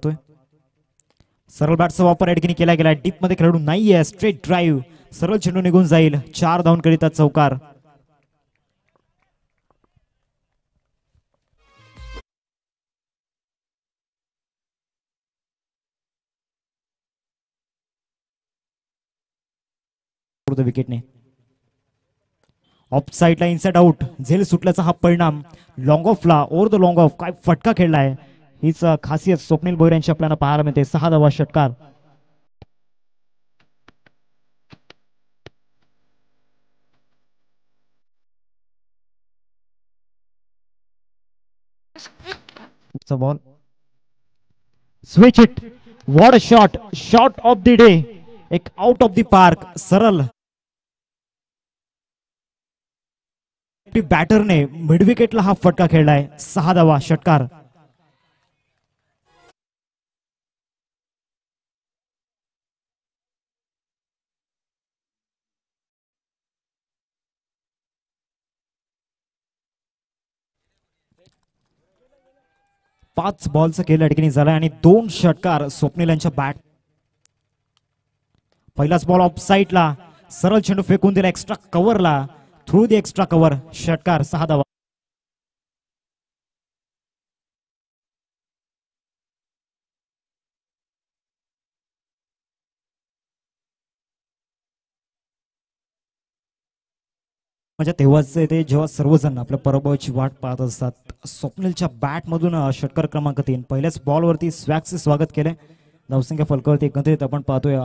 पाहतोय. सरळ बॅटचा वापर या ठिकाणी केला गेला. डीप मध्ये खेळाडू नाहीये. स्ट्रेट ड्राईव्ह, सरळ चेंडू निघून जाईल. 4 धावांकरिता चौकार. विकेटने ऑफ साइडला इनसाइड आउट. झेल सुटल्याचा हा परिणाम. लॉंग ऑफला ओव्हर द लॉंग ऑफ काय फटका खेळलाय. हीच खासियत स्वप्नील भोईर यांची आपल्याला पाहायला मिळते. 6 धावा षटकार. Ball switch it. What a shot. Shot of the day. एक आउट ऑफ द पार्क. सरळ बॅटरने मिड विकेटला हा फटका खेळलाय. 6 धावा षटकार. पाच बॉलचं केलं ठिकाणी झालाय आणि 2 षटकार स्वप्नील यांच्या बॅट. पहिलाच बॉल ऑफ साइडला. सरळ चेंडू फेकून दिला एक्स्ट्रा कव्हरला. Through the extra cover. षटकार. 6 धावा. म्हणजे तेव्हाच ते जेव्हा सर्वजण आपल्या पराभवाची वाट पाहत असतात. स्वप्नीलच्या बॅट मधून षटकार क्रमांक 3. पहिल्याच बॉलवरती स्वॅगचे स्वागत केले. धावसंख्या फलकावरती एकत्रित आपण पाहतोय